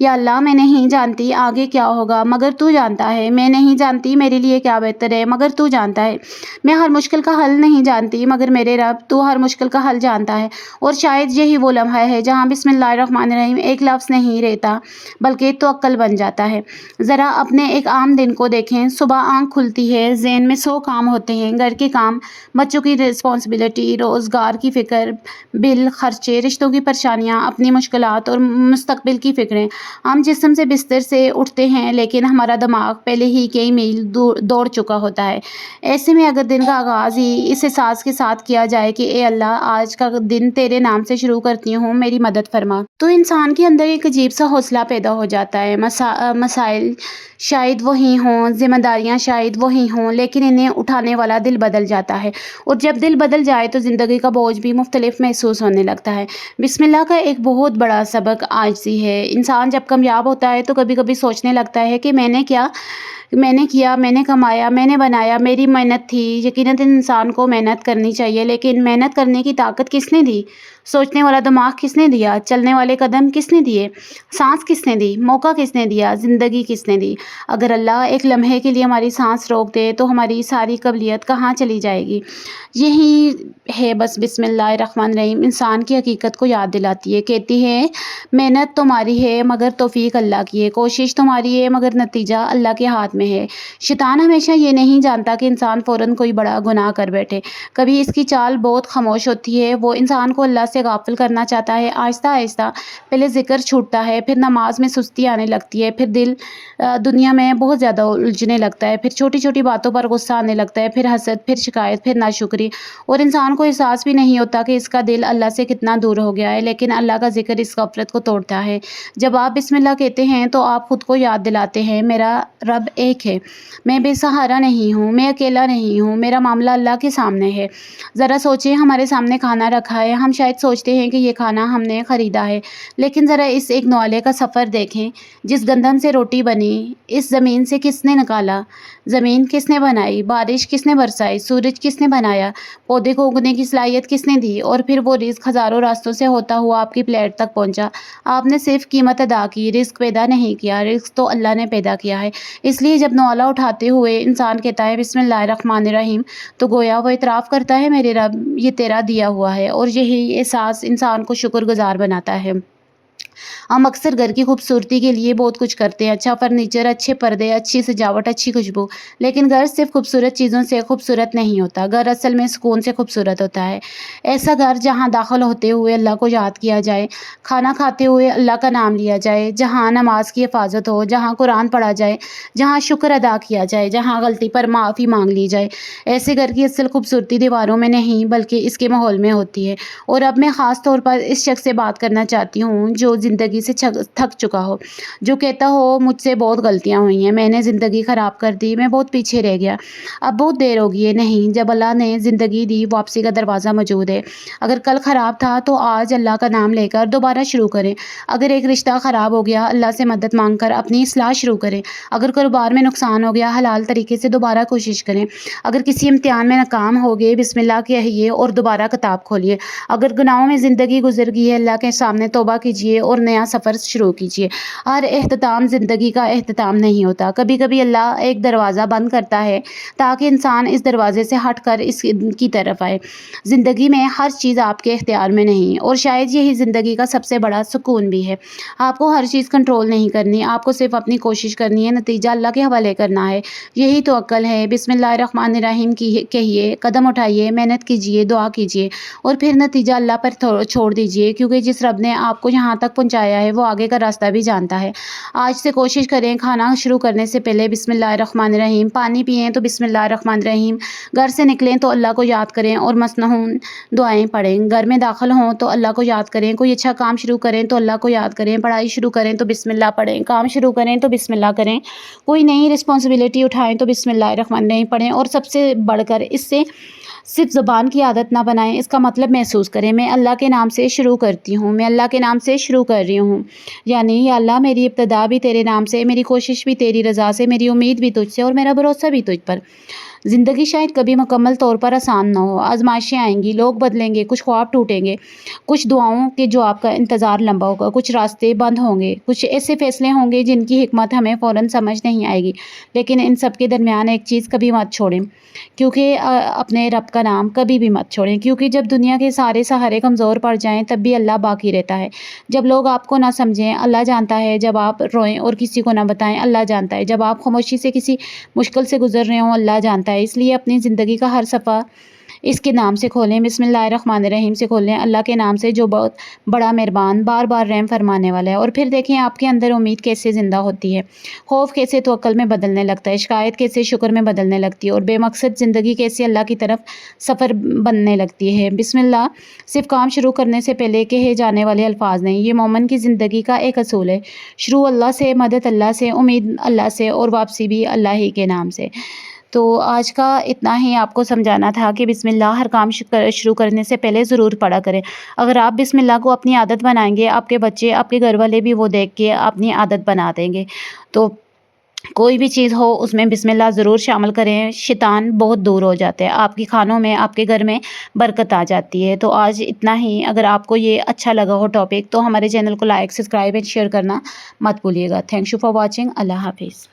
یا اللہ میں نہیں جانتی آگے کیا ہوگا مگر تو جانتا ہے، میں نہیں جانتی میرے لیے کیا بہتر ہے مگر تو جانتا ہے، میں ہر مشکل کا حل نہیں جانتی مگر میرے رب تو ہر مشکل کا حل جانتا ہے۔ اور شاید یہی وہ لمحہ ہے جہاں بسم اللہ الرحمن الرحیم ایک لفظ نہیں رہتا بلکہ توکل بن جاتا ہے۔ ذرا اپنے ایک عام دن کو دیکھیں، صبح آنکھ کھلتی ہے، ذہن میں 100 کام ہوتے ہیں، گھر کے کام، بچوں کی رسپانسبلٹی، روزگار کی فکر، بل، خرچے، رشتوں کی پریشانیاں، اپنی مشکلات اور مستقبل کی فکریں۔ ہم جسم سے بستر سے اٹھتے ہیں لیکن ہمارا دماغ پہلے ہی کئی میل دوڑ چکا ہوتا ہے۔ ایسے میں اگر دن کا آغاز ہی اس احساس کے ساتھ کیا جائے کہ اے اللہ آج کا دن تیرے نام سے شروع کرتی ہوں، میری مدد فرما، تو انسان کے اندر ایک عجیب سا حوصلہ پیدا ہو جاتا ہے۔ مسائل شاید وہی ہوں، ذمہ داریاں شاید وہی ہوں، لیکن انہیں اٹھانے والا دل بدل جاتا ہے، اور جب دل بدل جائے تو زندگی کا بوجھ بھی مختلف محسوس ہونے لگتا ہے۔ بسم اللہ کا ایک بہت بڑا سبق عاجزی ہے۔ انسان جب کامیاب ہوتا ہے تو کبھی کبھی سوچنے لگتا ہے کہ میں نے کیا، میں نے کمایا، میں نے بنایا، میری محنت تھی۔ یقیناً انسان کو محنت کرنی چاہیے، لیکن محنت کرنے کی طاقت کس نے دی؟ سوچنے والا دماغ کس نے دیا؟ چلنے والے قدم کس نے دیے؟ سانس کس نے دی؟ موقع کس نے دیا؟ زندگی کس نے دی؟ اگر اللہ ایک لمحے کے لیے ہماری سانس روک دے تو ہماری ساری قابلیت کہاں چلی جائے گی؟ یہی ہے بس بسم اللہ الرحمن الرحیم انسان کی حقیقت کو یاد دلاتی ہے۔ کہتی ہے محنت تمہاری ہے مگر توفیق اللہ کی ہے، کوشش تمہاری ہے مگر نتیجہ اللہ کے ہاتھ میں ہے۔ شیطان ہمیشہ یہ نہیں جانتا کہ انسان فوراً کوئی بڑا گناہ کر بیٹھے، کبھی اس کی چال بہت خاموش ہوتی ہے۔ وہ انسان کو اللہ سے غافل کرنا چاہتا ہے، آہستہ آہستہ پہلے ذکر چھوٹتا ہے، پھر نماز میں سستی آنے لگتی ہے، پھر دل دنیا میں بہت زیادہ الجھنے لگتا ہے، پھر چھوٹی چھوٹی باتوں پر غصہ آنے لگتا ہے، پھر حسد، پھر شکایت، پھر ناشکری، اور انسان کو احساس بھی نہیں ہوتا کہ اس کا دل اللہ سے کتنا دور ہو گیا ہے۔ لیکن اللہ کا ذکر اس غفلت کو توڑتا ہے۔ جب آپ بسم اللہ کہتے ہیں تو آپ خود کو یاد دلاتے ہیں میرا رب ایک ہے، میں بے سہارا نہیں ہوں، میں اکیلا نہیں ہوں، میرا معاملہ اللہ کے سامنے ہے۔ ذرا سوچیں، ہمارے سامنے کھانا رکھا ہے، ہم شاید سوچتے ہیں کہ یہ کھانا ہم نے خریدا ہے، لیکن ذرا اس ایک نوالے کا سفر دیکھیں۔ جس گندم سے روٹی بنی، اس زمین سے کس نے نکالا؟ زمین کس نے بنائی؟ بارش کس نے برسائی؟ سورج کس نے بنایا؟ پودے کو اگنے کی صلاحیت کس نے دی؟ اور پھر وہ رزق ہزاروں راستوں سے ہوتا ہوا آپ کی پلیٹ تک پہنچا۔ آپ نے صرف قیمت ادا کی، رزق پیدا نہیں کیا، رزق تو اللہ نے پیدا کیا ہے۔ اس لیے جب نوالا اٹھاتے ہوئے انسان کہتا ہے بسم اللہ الرحمن الرحیم تو گویا وہ اعتراف کرتا ہے میرے رب یہ تیرا دیا ہوا ہے، اور یہی احساس انسان کو شکر گزار بناتا ہے۔ ہم اکثر گھر کی خوبصورتی کے لیے بہت کچھ کرتے ہیں، اچھا فرنیچر، اچھے پردے، اچھی سجاوٹ، اچھی خوشبو، لیکن گھر صرف خوبصورت چیزوں سے خوبصورت نہیں ہوتا، گھر اصل میں سکون سے خوبصورت ہوتا ہے۔ ایسا گھر جہاں داخل ہوتے ہوئے اللہ کو یاد کیا جائے، کھانا کھاتے ہوئے اللہ کا نام لیا جائے، جہاں نماز کی حفاظت ہو، جہاں قرآن پڑھا جائے، جہاں شکر ادا کیا جائے، جہاں غلطی پر معافی مانگ لی جائے۔ ایسے گھر کی اصل خوبصورتی دیواروں میں نہیں بلکہ اس کے ماحول میں ہوتی ہے۔ اور اب میں خاص طور پر اس شخص سے بات کرنا چاہتی ہوں جو زندگی سے تھک چکا ہو، جو کہتا ہو مجھ سے بہت غلطیاں ہوئی ہیں، میں نے زندگی خراب کر دی، میں بہت پیچھے رہ گیا، اب بہت دیر ہو گئی ہے۔ نہیں، جب اللہ نے زندگی دی واپسی کا دروازہ موجود ہے۔ اگر کل خراب تھا تو آج اللہ کا نام لے کر دوبارہ شروع کریں۔ اگر ایک رشتہ خراب ہو گیا، اللہ سے مدد مانگ کر اپنی اصلاح شروع کریں۔ اگر کاروبار میں نقصان ہو گیا، حلال طریقے سے دوبارہ کوشش کریں۔ اگر کسی امتحان میں ناکام ہو گئے، بسم اللہ کہیے اور دوبارہ کتاب کھولیے۔ اگر گناہوں میں زندگی گزر گئی ہے، اللہ کے سامنے توبہ کیجیے اور نیا سفر شروع کیجیے۔ ہر اختتام زندگی کا اختتام نہیں ہوتا، کبھی کبھی اللہ ایک دروازہ بند کرتا ہے تاکہ انسان اس دروازے سے ہٹ کر اس کی طرف آئے۔ زندگی میں ہر چیز آپ کے اختیار میں نہیں، اور شاید یہی زندگی کا سب سے بڑا سکون بھی ہے۔ آپ کو ہر چیز کنٹرول نہیں کرنی، آپ کو صرف اپنی کوشش کرنی ہے، نتیجہ اللہ کے حوالے کرنا ہے۔ یہی توکل ہے۔ بسم اللہ الرحمن الرحیم کہیے، قدم اٹھائیے، محنت کیجیے، دعا کیجیے، اور پھر نتیجہ اللہ پر چھوڑ دیجیے، کیونکہ جس رب نے آپ کو یہاں تک پہنچایا ہے وہ آگے کا راستہ بھی جانتا ہے۔ آج سے کوشش کریں، کھانا شروع کرنے سے پہلے بسم اللہ الرحمن الرحیم، پانی پئیں تو بسم اللہ الرحمن الرحیم، گھر سے نکلیں تو اللہ کو یاد کریں اور مصنون دعائیں پڑھیں، گھر میں داخل ہوں تو اللہ کو یاد کریں، کوئی اچھا کام شروع کریں تو اللہ کو یاد کریں، پڑھائی شروع کریں تو بسم اللہ پڑھیں، کام شروع کریں تو بسم اللہ کریں، کوئی نئی رسپانسبلٹی اٹھائیں تو بسم اللہ الرحمن الرحیم پڑھیں، اور سب سے بڑھ کر اس سے صرف زبان کی عادت نہ بنائیں، اس کا مطلب محسوس کریں۔ میں اللہ کے نام سے شروع کرتی ہوں، میں اللہ کے نام سے شروع کر رہی ہوں، یعنی یا اللہ میری ابتدا بھی تیرے نام سے، میری کوشش بھی تیری رضا سے، میری امید بھی تجھ سے، اور میرا بھروسہ بھی تجھ پر۔ زندگی شاید کبھی مکمل طور پر آسان نہ ہو، آزمائشیں آئیں گی، لوگ بدلیں گے، کچھ خواب ٹوٹیں گے، کچھ دعاؤں کے جواب کا انتظار لمبا ہوگا، کچھ راستے بند ہوں گے، کچھ ایسے فیصلے ہوں گے جن کی حکمت ہمیں فوراً سمجھ نہیں آئے گی، لیکن ان سب کے درمیان ایک چیز کبھی مت چھوڑیں، کیونکہ اپنے رب کا نام کبھی بھی مت چھوڑیں، کیونکہ جب دنیا کے سارے سہارے کمزور پڑ جائیں تب بھی اللہ باقی رہتا ہے۔ جب لوگ آپ کو نہ سمجھیں، اللہ جانتا ہے، جب آپ روئیں اور کسی کو نہ بتائیں، اللہ جانتا ہے، جب آپ خاموشی سے کسی مشکل سے گزر رہے ہوں، اللہ جانتا ہے۔ اس لیے اپنی زندگی کا ہر صفحہ اس کے نام سے کھولیں، بسم اللہ الرحمن الرحیم سے کھولیں، اللہ کے نام سے جو بہت بڑا مہربان، بار بار رحم فرمانے والا ہے، اور پھر دیکھیں آپ کے اندر امید کیسے زندہ ہوتی ہے، خوف کیسے توکل میں بدلنے لگتا ہے، شکایت کیسے شکر میں بدلنے لگتی ہے، اور بے مقصد زندگی کیسے اللہ کی طرف سفر بننے لگتی ہے۔ بسم اللہ صرف کام شروع کرنے سے پہلے کہے جانے والے الفاظ نہیں، یہ مومن کی زندگی کا ایک اصول ہے، شروع اللہ سے، مدد اللہ سے، امید اللہ سے، اور واپسی بھی اللہ ہی کے نام سے۔ تو آج کا اتنا ہی آپ کو سمجھانا تھا کہ بسم اللہ ہر کام شروع کرنے سے پہلے ضرور پڑھا کریں۔ اگر آپ بسم اللہ کو اپنی عادت بنائیں گے، آپ کے بچے، آپ کے گھر والے بھی وہ دیکھ کے اپنی عادت بنا دیں گے۔ تو کوئی بھی چیز ہو اس میں بسم اللہ ضرور شامل کریں، شیطان بہت دور ہو جاتے ہیں، آپ کی کھانوں میں، آپ کے گھر میں برکت آ جاتی ہے۔ تو آج اتنا ہی، اگر آپ کو یہ اچھا لگا ہو ٹاپک تو ہمارے چینل کو لائک، سبسکرائب اینڈ شیئر کرنا مت بھولیے گا۔ Thank you for watching. اللہ حافظ۔